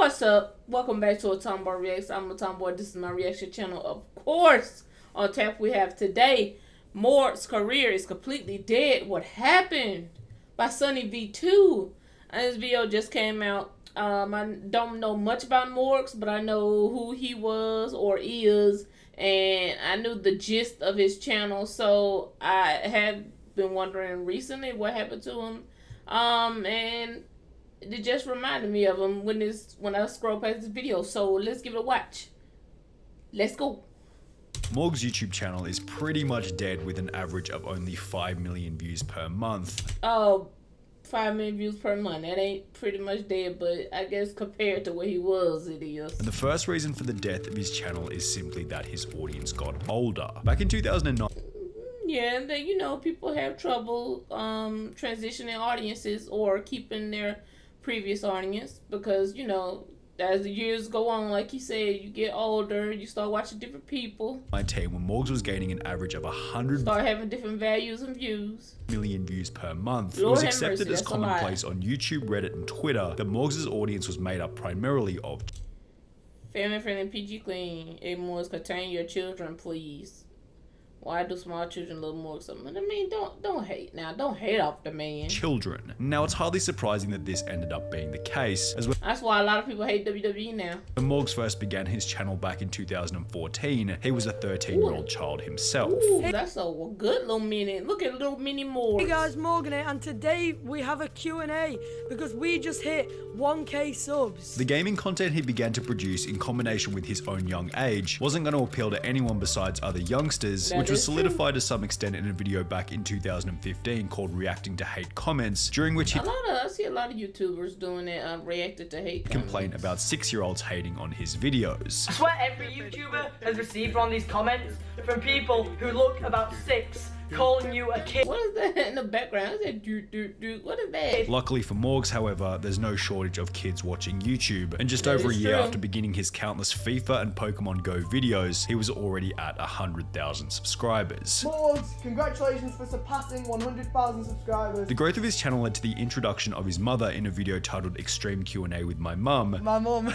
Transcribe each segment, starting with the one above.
What's up? Welcome back to a Tomboy Reacts. I'm a Tomboy. This is my reaction channel. Of course, on tap we have today, Morgz's career is completely dead. What happened? By Sunny V2. And this video just came out. I don't know much about Morgz, but I know who he was or is, and I knew the gist of his channel. So I have been wondering recently what happened to him. And it just reminded me of him when I scroll past this video. So let's give it a watch. Let's go. Morgz's YouTube channel is pretty much dead with an average of only 5 million views per month. Oh, 5 million views per month. That ain't pretty much dead, but I guess compared to where he was, it is. And the first reason for the death of his channel is simply that his audience got older. Back in 2009, yeah, people have trouble transitioning audiences or keeping their previous audience because, as the years go on, like he said, you get older, you start watching different people. when Morgz was gaining an average of 100 Start having different values and views. million views per month. It Lord was have accepted mercy, as that's a commonplace on YouTube, Reddit, and Twitter that Morgz's audience was made up primarily of Family friendly, PG clean. Morgz, contain your children, please. Why do small children love Morgz so much? I mean, don't hate now. Don't hate off the man. children. Now, it's hardly surprising that this ended up being the case, as That's why a lot of people hate WWE now. when Morgz first began his channel back in 2014, he was a 13-year-old child himself. Ooh, that's a good little mini. Look at little mini Morgz. Hey guys, Morgan here, and today we have a Q&A because we just hit 1K subs. The gaming content he began to produce in combination with his own young age wasn't going to appeal to anyone besides other youngsters, which was solidified to some extent in a video back in 2015 called Reacting to Hate Comments, during which he I see a lot of YouTubers doing it, reacted to hate complained about 6-year-olds hating on his videos. I swear every YouTuber has received one of these comments from people who look about 6, calling you a kid. What is that in the background? Is that do? What is that? Luckily for Morgz, however, there's no shortage of kids watching YouTube, and just over a is year true. after beginning his countless FIFA and Pokemon Go videos, he was already at 100,000 subscribers. Morgz, congratulations for surpassing 100,000 subscribers. The growth of his channel led to the introduction of his mother in a video titled Extreme Q&A with My Mum, My mum,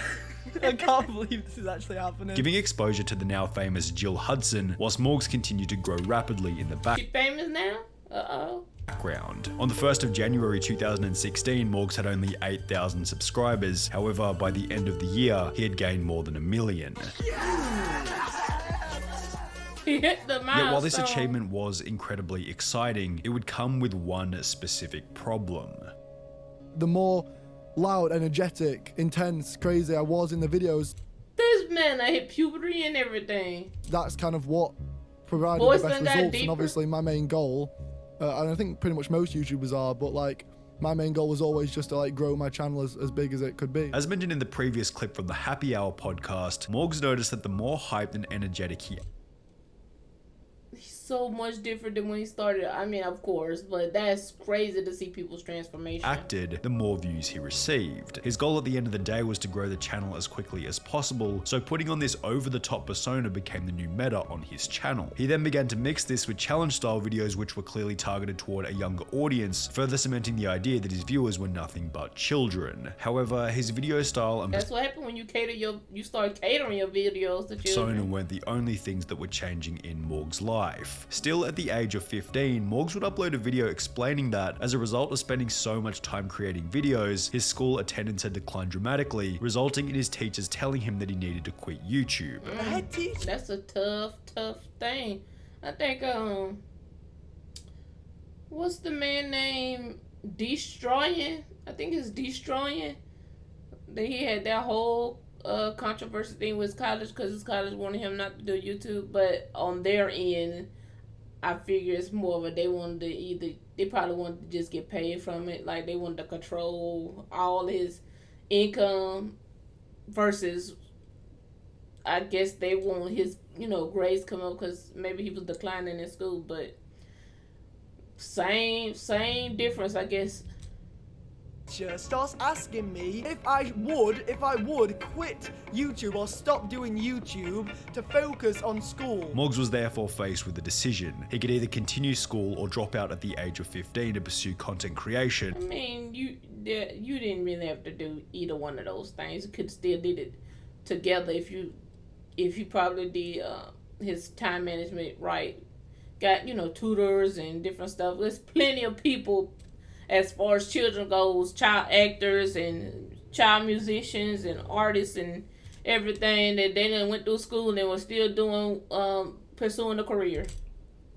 I can't believe this is actually happening. giving exposure to the now famous Jill Hudson, whilst Morgz continued to grow rapidly in the She famous now? Uh-oh. background. On the 1st of January 2016, Morgz had only 8,000 subscribers. However, by the end of the year, he had gained more than 1 million. He hit the milestone. Yet while this achievement was incredibly exciting, it would come with one specific problem. The more loud, energetic, intense, crazy I was in the videos, This man, I hit puberty and everything. that's kind of what provided Voice the best done got results. deeper. And obviously my main goal, and I think pretty much most YouTubers are, but like my main goal was always just to like grow my channel as big as it could be. As mentioned in the previous clip from the Happy Hour podcast, Morgz noticed that the more hyped and energetic he He's so much different than when he started. I mean, of course, but that's crazy to see people's transformation. acted, the more views he received. His goal at the end of the day was to grow the channel as quickly as possible, so putting on this over-the-top persona became the new meta on his channel. He then began to mix this with challenge-style videos which were clearly targeted toward a younger audience, further cementing the idea that his viewers were nothing but children. However, his video style and That's what happened when you start catering your videos to persona children. weren't the only things that were changing in Morgz's life. Still, at the age of 15, Morgz would upload a video explaining that, as a result of spending so much time creating videos, his school attendance had declined dramatically, resulting in his teachers telling him that he needed to quit YouTube. That's a tough thing. I think, what's the man name? Destroying? I think it's Destroying. That he had that whole controversy thing with his college because his college wanted him not to do YouTube, but on their end, I figure it's more of a they probably wanted to just get paid from it, like they wanted to control all his income versus I guess they want his grades come up because maybe he was declining in school, but same difference, I guess. Starts asking me if I would quit YouTube or stop doing YouTube to focus on school. Morgz was therefore faced with a decision. He could either continue school or drop out at the age of 15 to pursue content creation. I mean, you didn't really have to do either one of those things. You could still did it together if you probably did his time management right. Got, you know, tutors and different stuff. There's plenty of people as far as children goes, child actors and child musicians and artists and everything that they done went through school and they were still doing pursuing a career.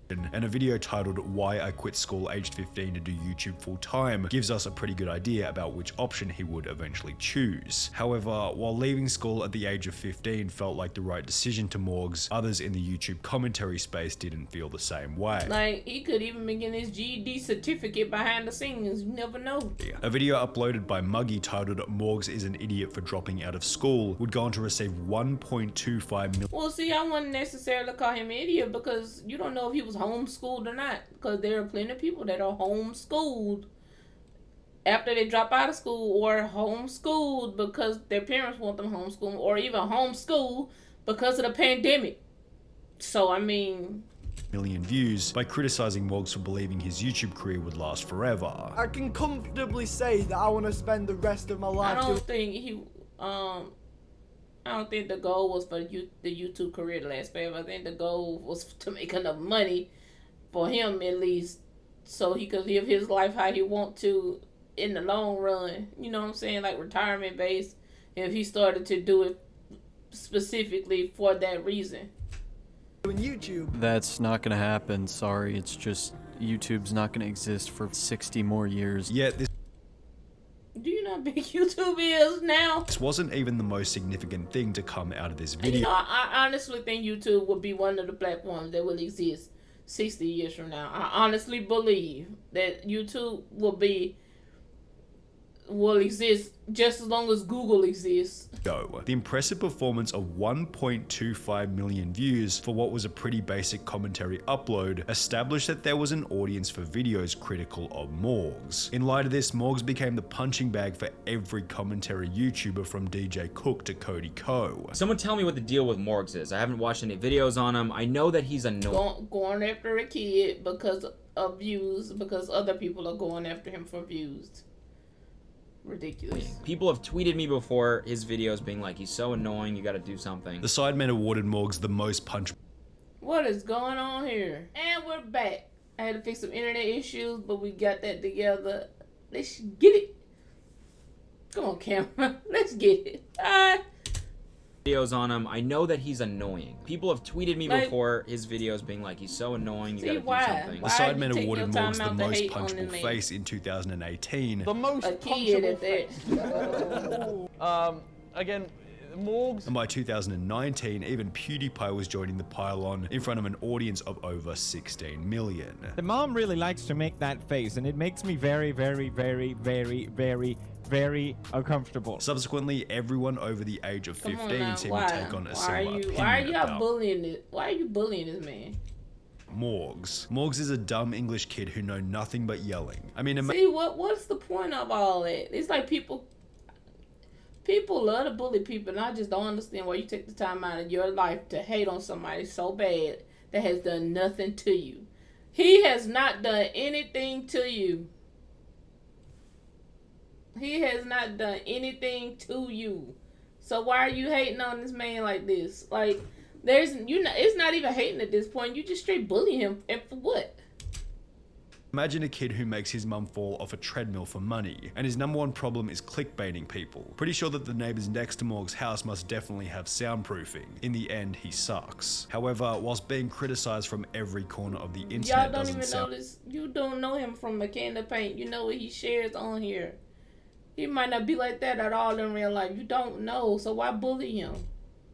And a video titled "Why I Quit School Aged 15 to Do YouTube Full Time" gives us a pretty good idea about which option he would eventually choose. However, while leaving school at the age of 15 felt like the right decision to Morgz, others in the YouTube commentary space didn't feel the same way. Like, he could even be getting his GED certificate behind the scenes. You never know. A video uploaded by Muggy titled "Morgz Is An Idiot for Dropping Out of School" would go on to receive 1.25 million. Well, see, I wouldn't necessarily call him an idiot because you don't know if he was homeschooled or not, because there are plenty of people that are homeschooled after they drop out of school, or homeschooled because their parents want them homeschooled, or even homeschooled because of the pandemic. So, I mean... million views by criticizing Morgz for believing his YouTube career would last forever. I can comfortably say that I want to spend the rest of my life I don't think the goal was for the YouTube career to last forever. I think the goal was to make enough money, for him at least, so he could live his life how he want to in the long run. You know what I'm saying? Like retirement based. If he started to do it specifically for that reason. doing YouTube. That's not gonna happen, sorry. It's just YouTube's not gonna exist for 60 more years. Yet this Do you know how big YouTube is now? wasn't even the most significant thing to come out of this video. You know, I honestly think YouTube will be one of the platforms that will exist 60 years from now. I honestly believe that YouTube will exist just as long as Google exists. The impressive performance of 1.25 million views for what was a pretty basic commentary upload established that there was an audience for videos critical of Morgz. In light of this, Morgz became the punching bag for every commentary YouTuber from DJ Cook to Cody Ko. Someone tell me what the deal with Morgz is. I haven't watched any videos on him. I know that he's annoying. Going after a kid because of views, because other people are going after him for views. Ridiculous. People have tweeted me before his videos being like, he's so annoying, you gotta do something. The Sidemen awarded Morgz the most punch. What is going on here? And we're back. I had to fix some internet issues, but we got that together. Let's get it. Come on, camera. Let's get it. Videos on him. I know that he's annoying. People have tweeted me before his videos being like, he's so annoying, you gotta do something. The Sidemen awarded Morgz the most punchable face in 2018. The most punchable face. Again, Morgz. And by 2019, even PewDiePie was joining the pylon in front of an audience of over 16 million. The mom really likes to make that face, and it makes me very, very, very, very, very, very uncomfortable. Subsequently, everyone over the age of 15 seemed to take on a similar opinion. Why are you bullying it? Why are you bullying this man? Morgz. Morgz is a dumb English kid who know nothing but yelling. I mean, see, what's the point of all that? It's like people love to bully people, and I just don't understand why you take the time out of your life to hate on somebody so bad that has done nothing to you. He has not done anything to you. He has not done anything to you. So why are you hating on this man like this? Like, it's not even hating at this point. You just straight bully him, and for what? Imagine a kid who makes his mum fall off a treadmill for money, and his number one problem is clickbaiting people. Pretty sure that the neighbors next to Morgz's house must definitely have soundproofing. In the end, he sucks. However, whilst being criticized from every corner of the internet, y'all don't even know this. You don't know him from a can of paint. You know what he shares on here. He might not be like that at all in real life. You don't know, so why bully him?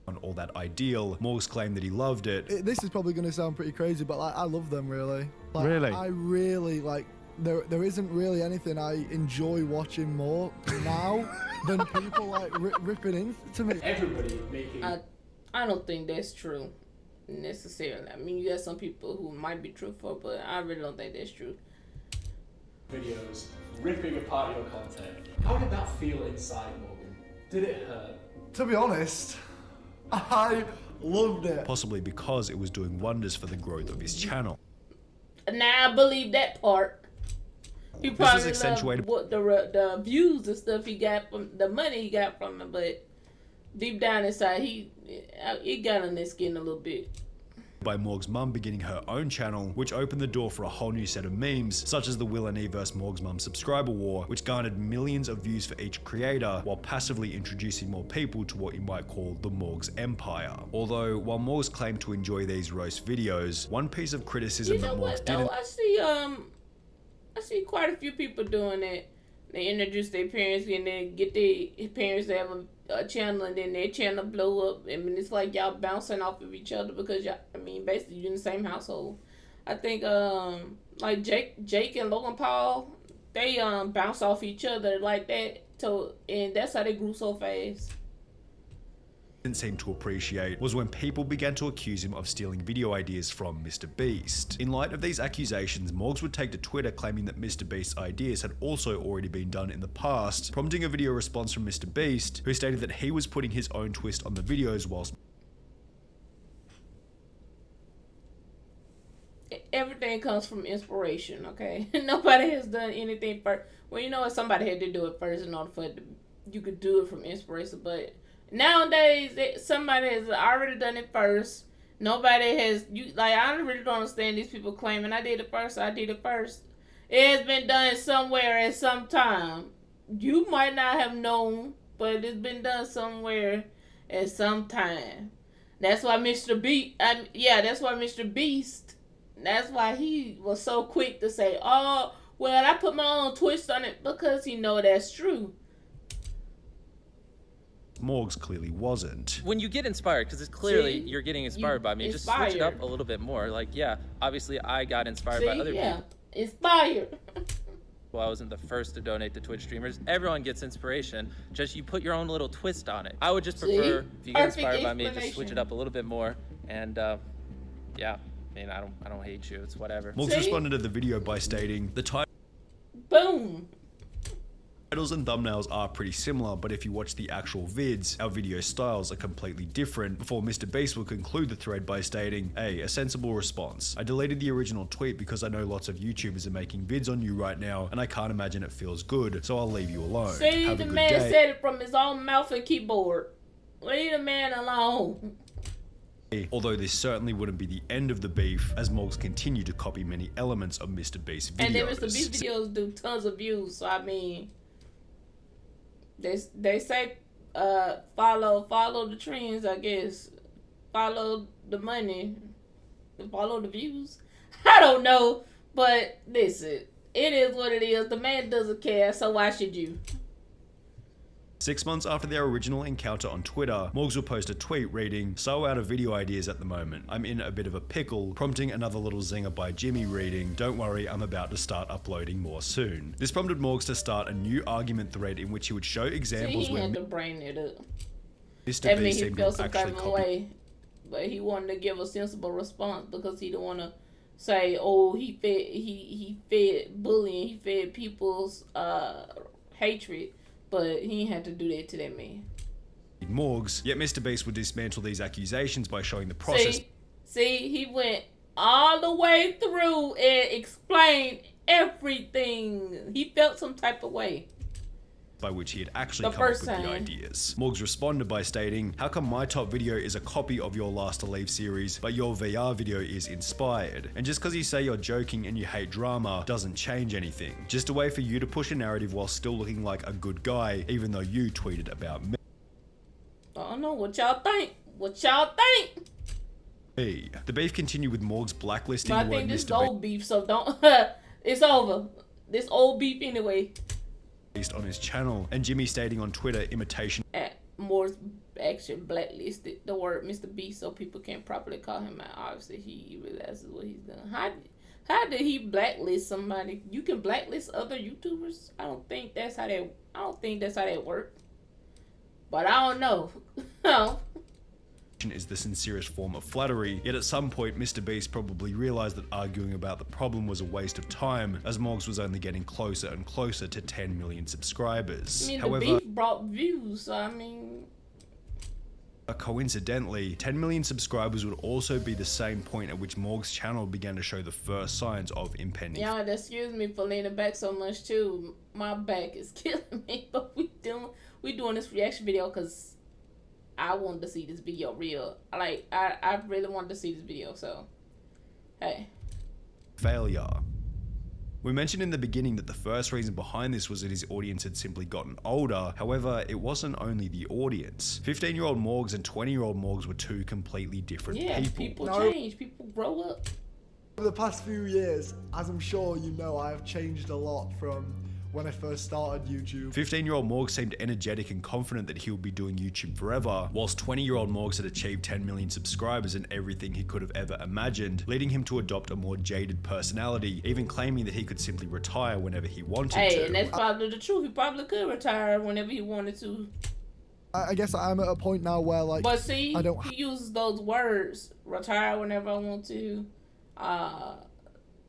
On all that ideal, Morgz claimed that he loved it. This is probably going to sound pretty crazy, but like, I love them really. Like, really? I really like. There isn't really anything I enjoy watching more now than people like ripping into me. Everybody making. I don't think that's true necessarily. I mean, you got some people who might be truthful, but I really don't think that's true. Videos ripping apart your content. How did that feel inside, Morgan? Did it hurt? To be honest, I loved it. Possibly because it was doing wonders for the growth of his channel. Now I believe that part. He This was probably accentuated loved what the views and stuff he got from the money he got from it, but deep down inside, he got on his skin a little bit. by Morgzs Mum beginning her own channel, which opened the door for a whole new set of memes, such as the Will and E vs Morgzs Mum subscriber war, which garnered millions of views for each creator, while passively introducing more people to what you might call the Morgz Empire. Although, while Morgz claimed to enjoy these roast videos, one piece of criticism that Morgz didn't... I see quite a few people doing it. They introduce their parents and then get their parents to have a channel, and then their channel blow up. I mean, it's like y'all bouncing off of each other because y'all, I mean, basically you're in the same household. I think like Jake and Logan Paul, they bounce off each other like that. So, and that's how they grew so fast. Didn't seem to appreciate was when people began to accuse him of stealing video ideas from Mr. Beast. In light of these accusations, Morgz would take to Twitter claiming that Mr. Beast's ideas had also already been done in the past, prompting a video response from Mr. Beast, who stated that he was putting his own twist on the videos whilst... Everything comes from inspiration, okay? Nobody has done anything first. Well, you know what? Somebody had to do it first in order for you could do it from inspiration, but nowadays, somebody has already done it first. Nobody has, I really don't understand these people claiming I did it first. It has been done somewhere at some time. You might not have known, but it's been done somewhere at some time. That's why Mr. Beast, that's why he was so quick to say, oh, well, I put my own twist on it, because he know that's true. Morgz clearly wasn't. When you get inspired, because it's clearly you're getting inspired by me, just switch it up a little bit more. Like, yeah, obviously I got inspired by other people. Inspired. Well, I wasn't the first to donate to Twitch streamers. Everyone gets inspiration. Just you put your own little twist on it. I would just prefer, if you get inspired by me, just switch it up a little bit more. And yeah, I mean, I don't hate you. It's whatever. Morgz responded to the video by stating, the title... Boom. Titles and thumbnails are pretty similar, but if you watch the actual vids, our video styles are completely different, before Mr. Beast will conclude the thread by stating, a sensible response. I deleted the original tweet because I know lots of YouTubers are making vids on you right now, and I can't imagine it feels good, so I'll leave you alone. See, the man said it from his own mouth and keyboard. Leave the man alone. Although this certainly wouldn't be the end of the beef, as Morgz continued to copy many elements of Mr. Beast's videos. And then Mr. Beast videos do tons of views, so I mean... They say follow the trends, I guess. Follow the money. Follow the views. I don't know. But listen, it is what it is. The man doesn't care, so why should you? 6 months after their original encounter on Twitter, Morgz will post a tweet reading, "So out of video ideas at the moment. I'm in a bit of a pickle," prompting another little zinger by Jimmy reading, "Don't worry, I'm about to start uploading more soon." This prompted Morgz to start a new argument thread in which he would show examples he where had to brain it up. Mr. Beast seemed to actually copy. But he wanted to give a sensible response because he didn't want to say, "Oh, he fed bullying, he fed people's hatred." But he had to do that to that man. Morgz, yet Mr. Beast would dismantle these accusations by showing the process. See, he went all the way through and explained everything. He felt some type of way. By which he had actually come up with the ideas. Morgz responded by stating, "How come my top video is a copy of your Last to Leave series, but your VR video is inspired? And just because you say you're joking and you hate drama doesn't change anything. Just a way for you to push a narrative while still looking like a good guy, even though you tweeted about me." I don't know what y'all think. What y'all think? The beef continued with Morgz blacklisting I think this is old beef, so don't. It's over. This old beef anyway. On his channel, and Jimmy stating on Twitter, imitation. Morgz actually blacklisted the word Mr. Beast so people can't properly call him out. Obviously, he realizes what he's done. How did he blacklist somebody? You can blacklist other YouTubers? I don't think that's how that works. But I don't know. No. Is the sincerest form of flattery, yet at some point Mr. Beast probably realized that arguing about the problem was a waste of time, as Morgz was only getting closer and closer to 10 million subscribers. I mean, the beef brought views, so I mean... Coincidentally, 10 million subscribers would also be the same point at which Morgz's channel began to show the first signs of impending. Y'all, excuse me for leaning back so much too. My back is killing me, but we doing this reaction video because I wanted to see this video real. Like, I really wanted to see this video, so hey. Failure. We mentioned in the beginning that the first reason behind this was that his audience had simply gotten older. However, it wasn't only the audience. 15-year-old Morgz and 20-year-old Morgz were two completely different people. People change. People grow up. Over the past few years, as I'm sure you know, I have changed a lot from when I first started YouTube. 15-year-old Morgz seemed energetic and confident that he would be doing YouTube forever, whilst 20-year-old Morgz had achieved 10 million subscribers and everything he could have ever imagined, leading him to adopt a more jaded personality, even claiming that he could simply retire whenever he wanted to. Hey, and that's probably the truth. He probably could retire whenever he wanted to. I guess I'm at a point now where, like, but see, he uses those words, retire whenever I want to,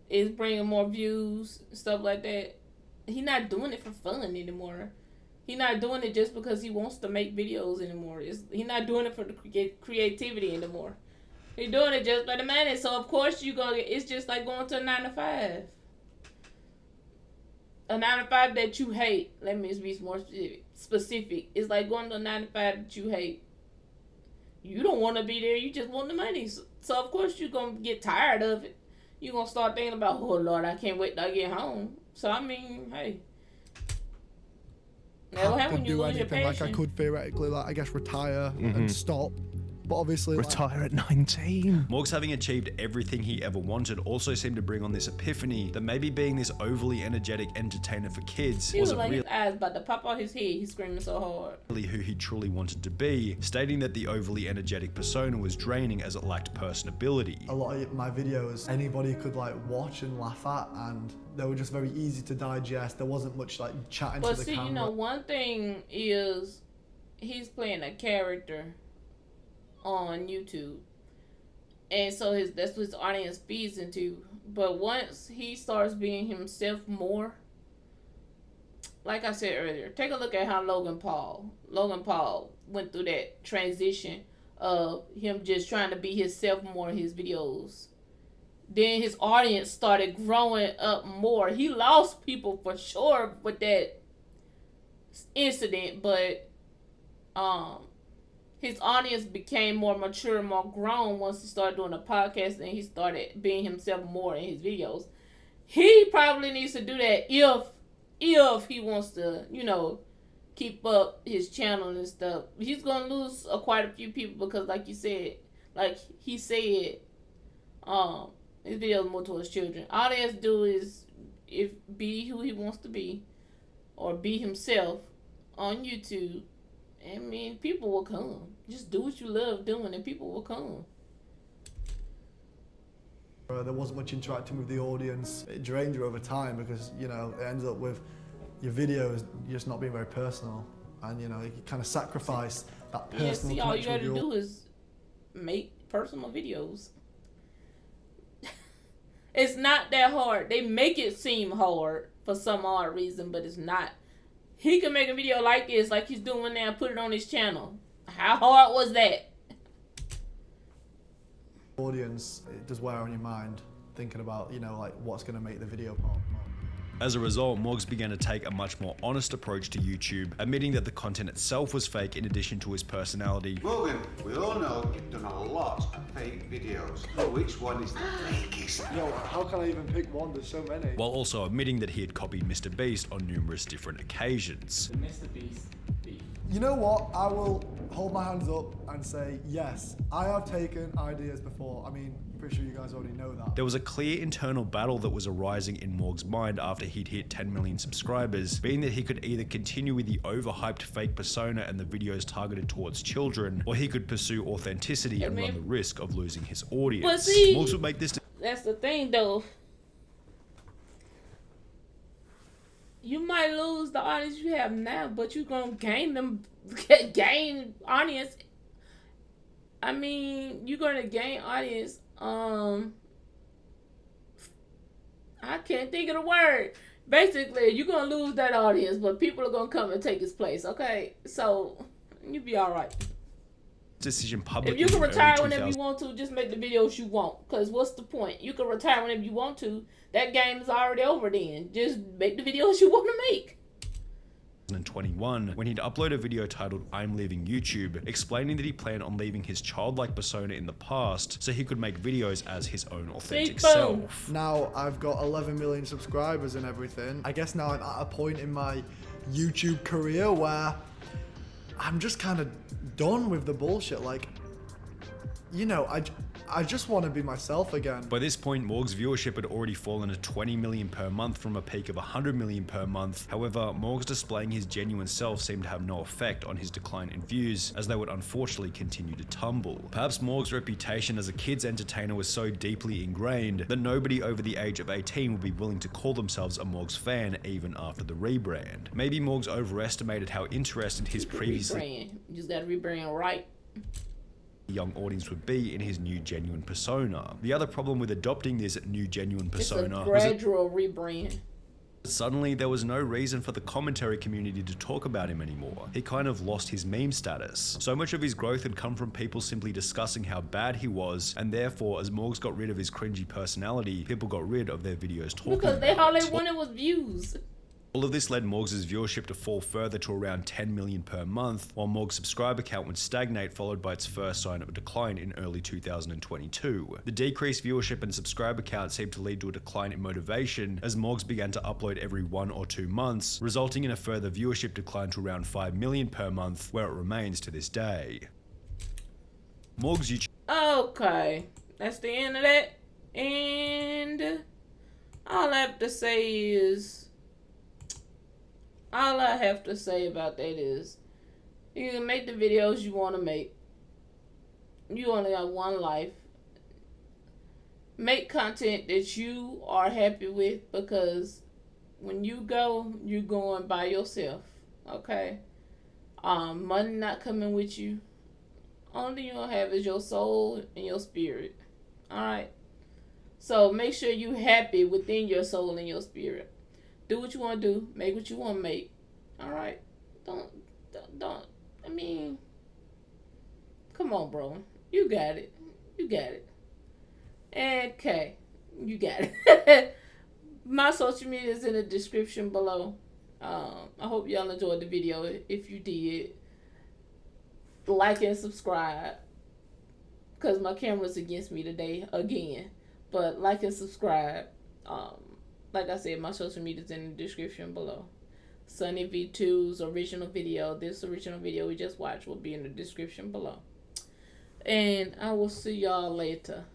is bringing more views, stuff like that. He's not doing it for fun anymore. He's not doing it just because he wants to make videos anymore. He's not doing it for the creativity anymore. He's doing it just for the money. So of course it's just like going to a 9 to 5. A 9 to 5 that you hate. Let me be more specific. It's like going to a 9 to 5 that you hate. You don't want to be there. You just want the money. So of course you're going to get tired of it. You're going to start thinking about, oh Lord, I can't wait till I get home. So I mean, hey, never happen when you lose your passion. Like I could theoretically, like I guess, retire and stop, but obviously retire at 19. Morgz, having achieved everything he ever wanted, also seemed to bring on this epiphany that maybe being this overly energetic entertainer for kids wasn't like really his eyes about to pop out his head. He's screaming so hard. Who he truly wanted to be, stating that the overly energetic persona was draining as it lacked personability. A lot of my videos, anybody could like watch and laugh at, and they were just very easy to digest. There wasn't much like chatting to the camera. But see, you know, one thing is he's playing a character on YouTube, and so that's what his audience feeds into. But once he starts being himself more, like I said earlier, take a look at how Logan Paul went through that transition of him just trying to be himself more in his videos. Then his audience started growing up more. He lost people for sure with that incident, but his audience became more mature, more grown once he started doing a podcast and he started being himself more in his videos. He probably needs to do that if he wants to, you know, keep up his channel and stuff. He's gonna lose quite a few people because, like he said, his videos more towards children. All he has to do is be who he wants to be, or be himself on YouTube. I mean, people will come. Just do what you love doing, and people will come. There wasn't much interacting with the audience. It drained you over time because, you know, it ends up with your videos just not being very personal, and you know, you kind of sacrifice that personal. Yeah, see, all you gotta do is make personal videos. It's not that hard. They make it seem hard for some odd reason, but it's not. He can make a video like this, like he's doing now, and put it on his channel. How hard was that? Audience, it does wear on your mind, thinking about, you know, like what's going to make the video pop. As a result, Morgz began to take a much more honest approach to YouTube, admitting that the content itself was fake in addition to his personality. Logan, we all know you've done a lot of fake videos. So which one is the fakest? Yo, how can I even pick one? There's so many. While also admitting that he had copied Mr. Beast on numerous different occasions. The Mr. Beast beef. You know what? I will hold my hands up and say, yes, I have taken ideas before. I mean, I'm pretty sure you guys already know that. There was a clear internal battle that was arising in Morgz's mind after he'd hit 10 million subscribers, being that he could either continue with the overhyped fake persona and the videos targeted towards children, or he could pursue authenticity and run the risk of losing his audience. But see, Morgz would make this. That's the thing, though. You might lose the audience you have now, but you're gonna gain audience. I mean, you're gonna gain audience. I can't think of the word. Basically, you're gonna lose that audience, but people are gonna come and take his place. Okay, so you be all right. decision publicly. If you can in retire early whenever you 2000s. want to, just make the videos you want. Because what's the point? You can retire whenever you want to. That game is already over then. Just make the videos you want to make. 2021, when he'd upload a video titled "I'm Leaving YouTube," explaining that he planned on leaving his childlike persona in the past so he could make videos as his own authentic self. Now I've got 11 million subscribers and everything. I guess now I'm at a point in my YouTube career where I'm just kind of done with the bullshit. Like, you know, I just want to be myself again. By this point, Morgz's viewership had already fallen to 20 million per month from a peak of 100 million per month. However, Morgz displaying his genuine self seemed to have no effect on his decline in views, as they would unfortunately continue to tumble. Perhaps Morgz's reputation as a kids entertainer was so deeply ingrained that nobody over the age of 18 would be willing to call themselves a Morgz fan even after the rebrand. Maybe Morgz overestimated how interested his previously You just gotta rebrand right. young audience would be in his new genuine persona. The other problem with adopting this new genuine persona it's a gradual rebrand. Suddenly, there was no reason for the commentary community to talk about him anymore. He kind of lost his meme status. So much of his growth had come from people simply discussing how bad he was, and therefore, as Morgz got rid of his cringy personality, people got rid of their videos talking because about all they it. wanted was views. All of this led Morgz's viewership to fall further to around 10 million per month, while Morgz's subscriber count would stagnate, followed by its first sign of a decline in early 2022. The decreased viewership and subscriber count seemed to lead to a decline in motivation, as Morgz began to upload every 1 or 2 months, resulting in a further viewership decline to around 5 million per month, where it remains to this day. Morgz YouTube. Okay, that's the end of that. And all I have to say about that is you can make the videos you want to make. You only got one life. Make content that you are happy with, because when you go, you're going by yourself. Okay? Money not coming with you. Only thing you're going to have is your soul and your spirit. Alright? So make sure you're happy within your soul and your spirit. Do what you want to do. Make what you want to make. Alright? Don't. I mean, come on, bro. You got it. You got it. Okay. You got it. My social media is in the description below. I hope y'all enjoyed the video. If you did, like and subscribe. Because my camera's against me today again. But like and subscribe. Like I said, my social media is in the description below. Sunny V2's original video, this original video we just watched, will be in the description below. And I will see y'all later.